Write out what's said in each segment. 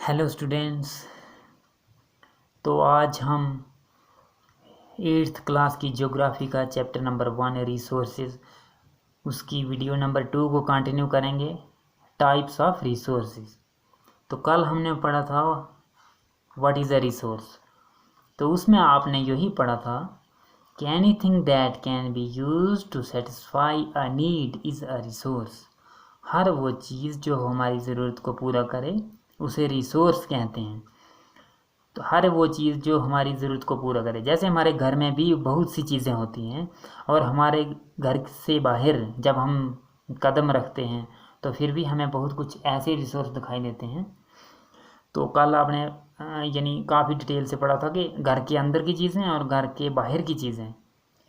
Hello students. तो आज हम 8th क्लास की ज्योग्राफी का चैप्टर नंबर 1 रिसोर्सेज उसकी वीडियो नंबर 2 को कंटिन्यू करेंगे, टाइप्स ऑफ रिसोर्सेज। तो कल हमने पढ़ा था व्हाट इज़ अ रिसोर्स। तो उसमें आपने यही पढ़ा था कि anything that can be used to satisfy a need is a resource. हर वो चीज़ जो हमारी ज़रूरत को पूरा करे उसे रिसोर्स कहते हैं। तो हर वो चीज़ जो हमारी ज़रूरत को पूरा करे, जैसे हमारे घर में भी बहुत सी चीज़ें होती हैं और हमारे घर से बाहर जब हम कदम रखते हैं तो फिर भी हमें बहुत कुछ ऐसे रिसोर्स दिखाई देते हैं। तो कल आपने यानी काफ़ी डिटेल से पढ़ा था कि घर के अंदर की चीज़ें और घर के बाहर की चीज़ें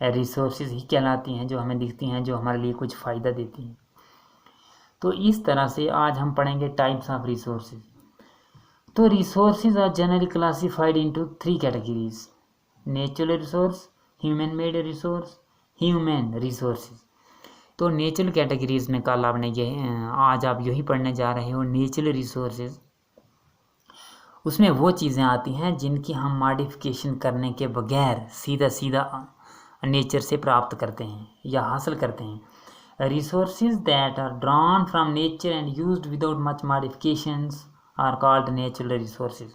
रिसोर्सेज ही कहलाती हैं, जो हमें दिखती हैं, जो हमारे लिए कुछ फ़ायदा देती हैं। तो इस तरह से आज हम पढ़ेंगे टाइप्स ऑफ रिसोर्सेज। तो resources are generally classified into 3 categories: natural resource, human made resource, human resources. तो नेचुरल कैटेगरीज में कल आपने आज आप यही पढ़ने जा रहे हो नेचुरल रिसोर्सेज। उसमें वो चीज़ें आती हैं जिनकी हम मॉडिफिकेशन करने के बगैर सीधा सीधा नेचर से प्राप्त करते हैं या हासिल करते हैं। Resources that are drawn from nature and used without much modifications are called natural resources.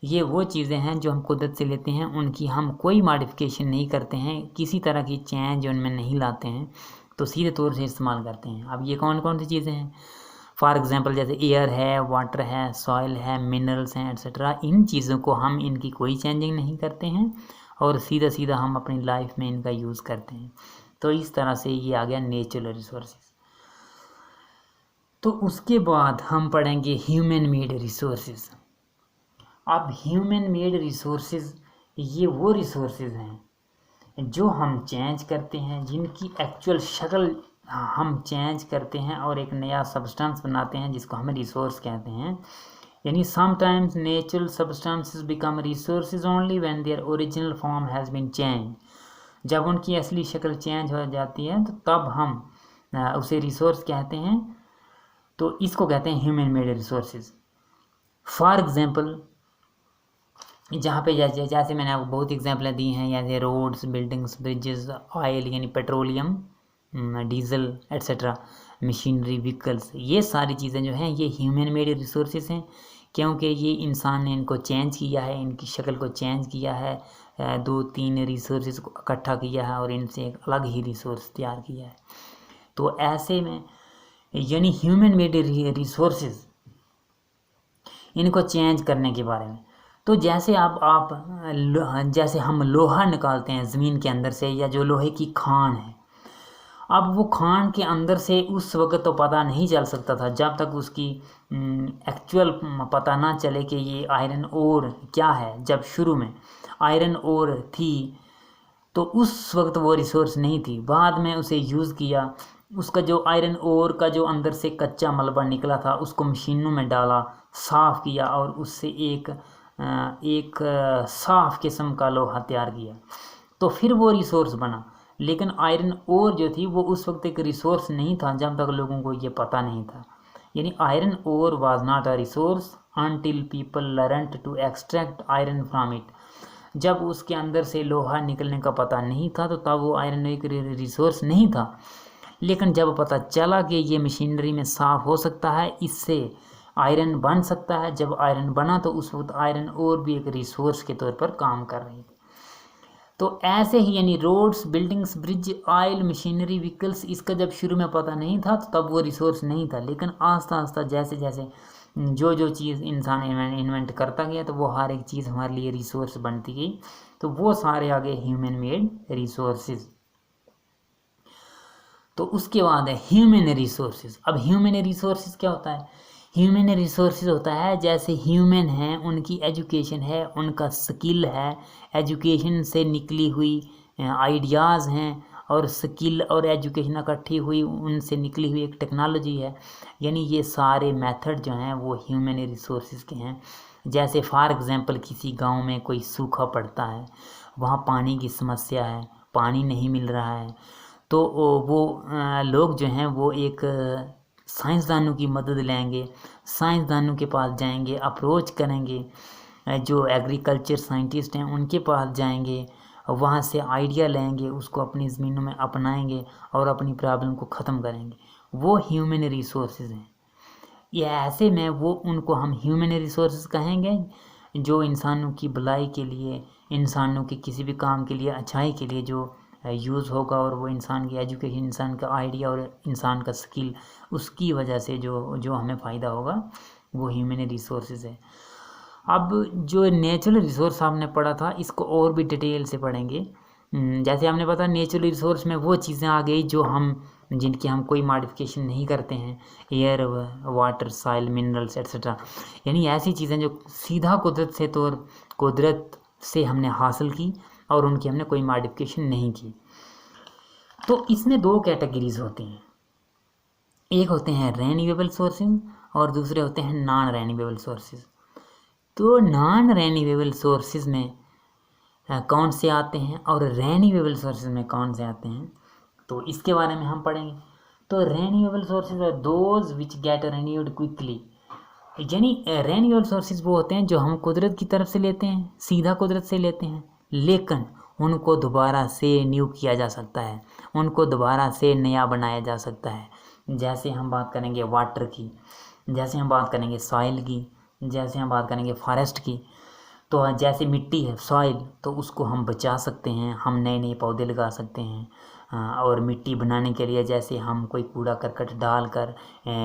ये वो चीज़ें हैं जो हम कुदरत से लेते हैं, उनकी हम कोई मॉडिफिकेशन नहीं करते हैं, किसी तरह की चेंज उनमें नहीं लाते हैं, तो सीधे तौर से इस्तेमाल करते हैं। अब ये कौन कौन सी चीज़ें हैं? फॉर एग्जांपल जैसे एयर है, वाटर है, सॉइल है, मिनरल्स हैं, एट्सेट्रा। इन चीज़ों को हम इनकी कोई चेंजिंग नहीं करते हैं और सीधा सीधा हम अपनी लाइफ में इनका यूज़ करते हैं। तो इस तरह से ये आ गया नेचुरल रिसोर्सेज। तो उसके बाद हम पढ़ेंगे ह्यूमन मेड रिसोर्सेज। अब ह्यूमन मेड रिसोर्सेज ये वो रिसोर्सेज हैं जो हम चेंज करते हैं, जिनकी एक्चुअल शक्ल हम चेंज करते हैं और एक नया सब्सटेंस बनाते हैं जिसको हम रिसोर्स कहते हैं। यानी sometimes natural substances become resources only when their original form has been change. जब उनकी असली शक्ल चेंज हो जाती है तो तब हम उसे रिसोर्स कहते हैं। तो इसको कहते हैं human made resources. For example जहाँ पे जैसे मैंने आपको बहुत एग्जांपलें दी हैं, जैसे रोड्स, बिल्डिंग्स, ब्रिजेस, ऑयल यानी petroleum, diesel etcetera, machinery, vehicles, ये सारी चीज़ें जो हैं ये ह्यूमन मेड रिसोर्सेज हैं, क्योंकि ये इंसान ने इनको चेंज किया है, इनकी शक्ल को चेंज किया है, 2-3 रिसोर्सेज को इकट्ठा किया है और इनसे एक अलग ही रिसोर्स तैयार किया है। तो ऐसे में यानी ह्यूमन मेड रिसोर्सेज, इनको चेंज करने के बारे में। तो जैसे जैसे हम लोहा निकालते हैं ज़मीन के अंदर से, या जो लोहे की खान है, अब वो खान के अंदर से उस वक्त तो पता नहीं चल सकता था जब तक उसकी एक्चुअल पता ना चले कि ये आयरन ओर क्या है। जब शुरू में आयरन ओर थी तो उस वक्त वो रिसोर्स नहीं थी, बाद में उसे यूज़ किया। उसका जो आयरन ओर का जो अंदर से कच्चा मलबा निकला था उसको मशीनों में डाला, साफ़ किया और उससे एक साफ़ किस्म का लोहा तैयार किया, तो फिर वो रिसोर्स बना। लेकिन आयरन ओर जो थी वो उस वक्त एक रिसोर्स नहीं था जब तक लोगों को ये पता नहीं था। यानी iron ore was not a resource until people learned to extract iron from it. जब उसके अंदर से लोहा निकलने का पता नहीं था तो तब वो आयरन एक रिसोर्स नहीं था। लेकिन जब पता चला कि ये मशीनरी में साफ़ हो सकता है, इससे आयरन बन सकता है, जब आयरन बना तो उस वक्त आयरन और भी एक रिसोर्स के तौर पर काम कर रही थी। तो ऐसे ही यानी roads, buildings, bridge, oil, machinery, vehicles, इसका जब शुरू में पता नहीं था तो तब वो रिसोर्स नहीं था। लेकिन आस्ता आस्ता जैसे जैसे जो चीज़ इंसान इन्वेंट करता गया तो वो हर एक चीज़ हमारे लिए रिसोर्स बनती गई। तो वो सारे आ गए ह्यूमन मेड रिसोर्सेज। तो उसके बाद है ह्यूमन रिसोर्सेज। अब ह्यूमन रिसोर्सेज क्या होता है? ह्यूमन रिसोर्सेज होता है जैसे ह्यूमन हैं, उनकी एजुकेशन है, उनका स्किल है, एजुकेशन से निकली हुई आइडियाज़ हैं, और स्किल और एजुकेशन इकट्ठी हुई उनसे निकली हुई एक टेक्नोलॉजी है। यानी ये सारे मेथड जो हैं वो ह्यूमन रिसोर्सेज के हैं। जैसे फॉर एग्जांपल किसी गांव में कोई सूखा पड़ता है, वहाँ पानी की समस्या है, पानी नहीं मिल रहा है, तो वो लोग जो हैं वो एक साइंसदानों की मदद लेंगे, साइंसदानों के पास जाएंगे, अप्रोच करेंगे, जो एग्रीकल्चर साइंटिस्ट हैं उनके पास जाएंगे, वहाँ से आइडिया लेंगे, उसको अपनी ज़मीनों में अपनाएंगे और अपनी प्रॉब्लम को ख़त्म करेंगे। वो ह्यूमन रिसोर्सेज हैं। ये ऐसे में वो उनको हम ह्यूमन रिसोर्सेज कहेंगे जो इंसानों की भलाई के लिए, इंसानों के किसी भी काम के लिए, अच्छाई के लिए जो यूज़ होगा, और वो इंसान की एजुकेशन, इंसान का आइडिया और इंसान का स्किल, उसकी वजह से जो हमें फ़ायदा होगा, वो ह्यूमन रिसोर्सेज है। अब जो नेचुरल रिसोर्स आपने पढ़ा था, इसको और भी डिटेल से पढ़ेंगे। जैसे आपने पता नेचुरल रिसोर्स में वो चीज़ें आ गई जो जिनकी हम कोई मॉडिफिकेशन नहीं करते हैं, air, water, soil, minerals etcetera, यानी ऐसी चीज़ें जो सीधा कुदरत से हमने हासिल की और उनकी हमने कोई मॉडिफिकेशन नहीं की। तो इसमें दो कैटेगरीज होती हैं, एक होते हैं रेन्यूएबल सोर्सेज और दूसरे होते हैं नॉन रेन्यूएबल सोर्सेज। तो नॉन रेन्यूएबल सोर्सेज में कौन से आते हैं और रेन्यूएबल सोर्सेज में कौन से आते हैं, तो इसके बारे में हम पढ़ेंगे। तो renewable sources are those which get renewed quickly, यानी रेन्यूएबल सोर्सेज वो होते हैं जो हम कुदरत की तरफ से लेते हैं, सीधा कुदरत से लेते हैं, लेकिन उनको दोबारा से न्यू किया जा सकता है, उनको दोबारा से नया बनाया जा सकता है। जैसे हम बात करेंगे वाटर की, जैसे हम बात करेंगे सॉइल की, जैसे हम बात करेंगे फॉरेस्ट की। तो जैसे मिट्टी है, सॉइल, तो उसको हम बचा सकते हैं, हम नए नए पौधे लगा सकते हैं। और मिट्टी बनाने के लिए जैसे हम कोई कूड़ा करकट डालकर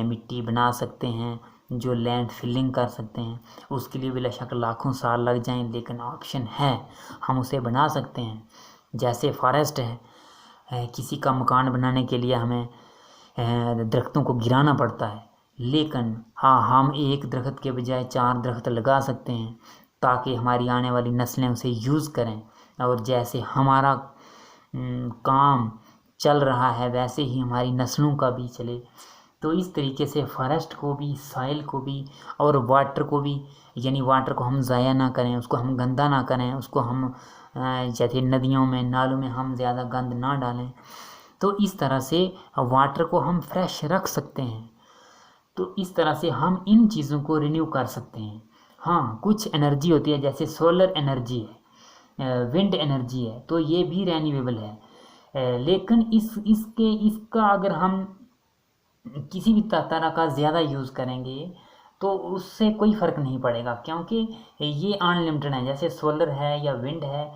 मिट्टी बना सकते हैं, जो लैंड फिलिंग कर सकते हैं। उसके लिए बेशक लाखों साल लग जाएं, लेकिन ऑप्शन है, हम उसे बना सकते हैं। जैसे फॉरेस्ट है, किसी का मकान बनाने के लिए हमें दरख्तों को गिराना पड़ता है, लेकिन हाँ, हम एक दरख्त के बजाय 4 दरख्त लगा सकते हैं ताकि हमारी आने वाली नस्लें उसे यूज़ करें। और जैसे हमारा काम चल रहा है वैसे ही हमारी नस्लों का भी चले। तो इस तरीके से फॉरेस्ट को भी, सॉइल को भी और वाटर को भी, यानी वाटर को हम ज़ाया ना करें, उसको हम गंदा ना करें, उसको हम जैसे नदियों में, नालों में हम ज़्यादा गंद ना डालें। तो इस तरह से वाटर को हम फ्रेश रख सकते हैं। तो इस तरह से हम इन चीज़ों को रिन्यू कर सकते हैं। हाँ, कुछ एनर्जी होती है जैसे सोलर एनर्जी है, विंड एनर्जी है, तो ये भी रेन्यूएबल है। लेकिन इसका अगर हम किसी भी तरह का ज़्यादा यूज़ करेंगे तो उससे कोई फ़र्क नहीं पड़ेगा, क्योंकि ये अनलिमिटेड है। जैसे सोलर है या विंड है,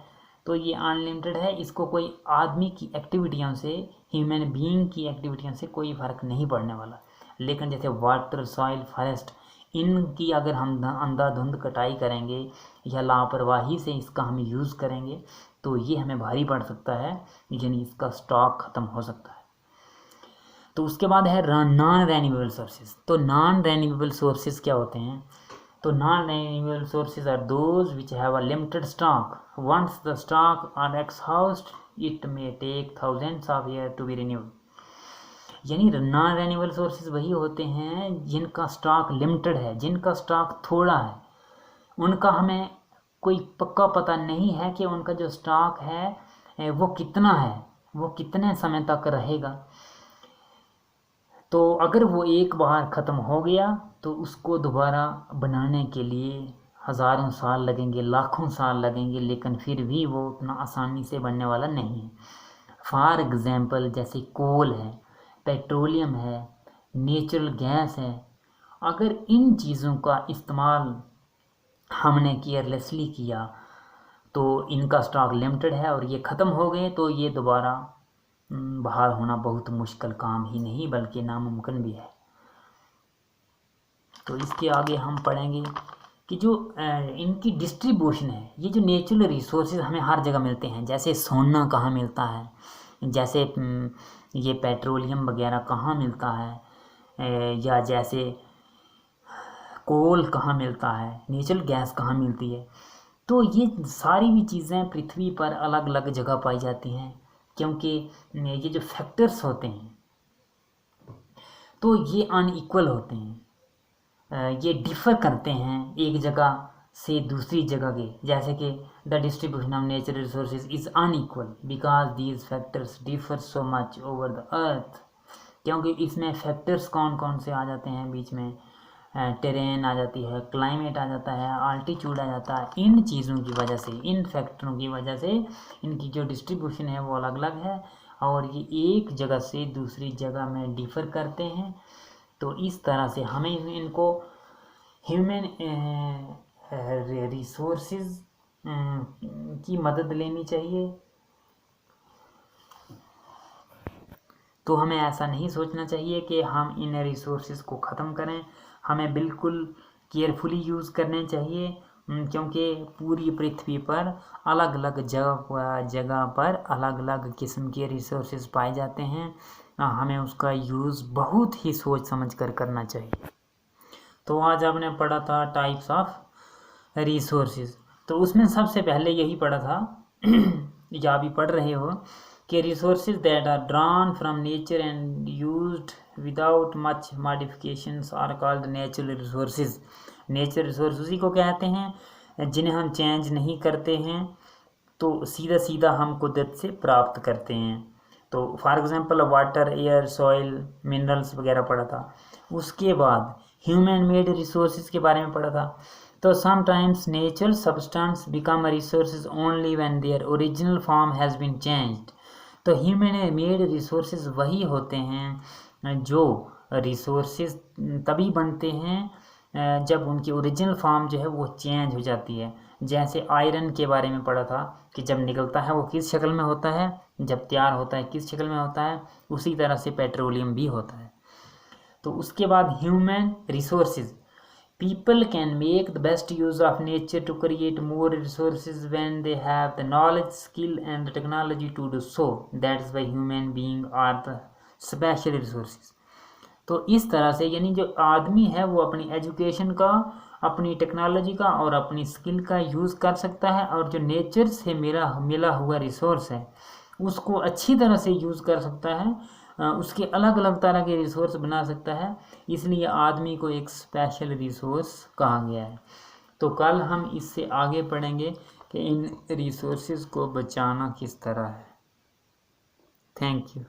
तो ये अनलिमिटेड है, इसको कोई आदमी की एक्टिविटियों से, ह्यूमन बीइंग की एक्टिविटियों से कोई फ़र्क नहीं पड़ने वाला। लेकिन जैसे वाटर, सॉइल, फॉरेस्ट, इनकी अगर हम अंधाधुंध कटाई करेंगे या लापरवाही से इसका हम यूज़ करेंगे तो ये हमें भारी पड़ सकता है, यानी इसका स्टॉक ख़त्म हो सकता है। तो उसके बाद है नॉन रेन्यूएबल सोर्सेज। तो नॉन रेन्यूएबल सोर्सेज क्या होते हैं? तो non renewable sources are those which have a limited stock. Once the stock are exhaust it may take thousands of year to be renewed. यानी नॉन रेन्यूएबल सोर्सेज वही होते हैं जिनका स्टॉक लिमिटेड है, जिनका स्टॉक थोड़ा है, उनका हमें कोई पक्का पता नहीं है कि उनका जो स्टॉक है वो कितना है, वो कितने समय तक रहेगा। तो अगर वो एक बार ख़त्म हो गया तो उसको दोबारा बनाने के लिए हज़ारों साल लगेंगे, लाखों साल लगेंगे, लेकिन फिर भी वो उतना आसानी से बनने वाला नहीं है। फॉर एग्ज़ाम्पल जैसे कोल है, पेट्रोलियम है, नेचुरल गैस है, अगर इन चीज़ों का इस्तेमाल हमने केयरलेसली किया तो इनका स्टॉक लिमिटेड है और ये ख़त्म हो गए तो ये दोबारा बहाल होना बहुत मुश्किल काम ही नहीं बल्कि नामुमकिन भी है। तो इसके आगे हम पढ़ेंगे कि जो इनकी डिस्ट्रीब्यूशन है, ये जो नेचुरल रिसोर्सेज हमें हर जगह मिलते हैं, जैसे सोना कहाँ मिलता है, जैसे ये पेट्रोलियम वगैरह कहाँ मिलता है, या जैसे कोल कहाँ मिलता है, नेचुरल गैस कहाँ मिलती है। तो ये सारी भी चीज़ें पृथ्वी पर अलग अलग जगह पाई जाती हैं, क्योंकि ये जो फैक्टर्स होते हैं तो ये अनइक्वल होते हैं, ये डिफ़र करते हैं एक जगह से दूसरी जगह के। जैसे कि the distribution of natural resources is unequal because these factors differ so much over the earth. क्योंकि इसमें फैक्टर्स कौन कौन से आ जाते हैं बीच में, टेरेन आ जाती है, क्लाइमेट आ जाता है, आल्टीट्यूड आ जाता है। इन चीज़ों की वजह से, इन फैक्टरों की वजह से इनकी जो डिस्ट्रीब्यूशन है वो अलग अलग है और ये एक जगह से दूसरी जगह में डिफ़र करते हैं। तो इस तरह से हमें इनको ह्यूमन रिसोर्सेज की मदद लेनी चाहिए। तो हमें ऐसा नहीं सोचना चाहिए कि हम इन रिसोर्सेज को ख़त्म करें, हमें बिल्कुल केयरफुली यूज़ करने चाहिए, क्योंकि पूरी पृथ्वी पर अलग अलग जगह पर अलग अलग किस्म के रिसोर्सेज पाए जाते हैं। हमें उसका यूज़ बहुत ही सोच समझ कर करना चाहिए। तो आज आपने पढ़ा था टाइप्स ऑफ रिसोर्सेज। तो उसमें सबसे पहले यही पढ़ा था या अभी पढ़ रहे हो कि resources that are drawn from nature and used without much modifications are called natural resources. Natural resource उसी को कहते हैं जिन्हें हम चेंज नहीं करते हैं, तो सीधा सीधा हम कुदरत से प्राप्त करते हैं। तो for example water, air, soil, minerals वगैरह पढ़ा था। उसके बाद ह्यूमन मेड रिसोर्सेज के बारे में पढ़ा था। तो sometimes natural substance become resources only when their original form has been changed. तो ह्यूमन मेड रिसोर्सेज वही होते हैं जो रिसोर्सेज तभी बनते हैं जब उनकी ओरिजिनल फॉर्म जो है वो चेंज हो जाती है। जैसे आयरन के बारे में पढ़ा था कि जब निकलता है वो किस शक्ल में होता है, जब तैयार होता है किस शक्ल में होता है, उसी तरह से पेट्रोलियम भी होता है। तो उसके बाद human resources, people can make the best use of nature to create more resources when they have the knowledge, skill and the technology to do so. That's why human beings are the special resources. तो इस तरह से यानी जो आदमी है वो अपनी एजुकेशन का, अपनी टेक्नोलॉजी का और अपनी स्किल का यूज़ कर सकता है, और जो नेचर से मिला हुआ रिसोर्स है उसको अच्छी तरह से यूज़ कर सकता है, उसके अलग अलग तरह के रिसोर्स बना सकता है। इसलिए आदमी को एक स्पेशल रिसोर्स कहा गया है। तो कल हम इससे आगे पढ़ेंगे कि इन रिसोर्सेज को बचाना किस तरह है। Thank you.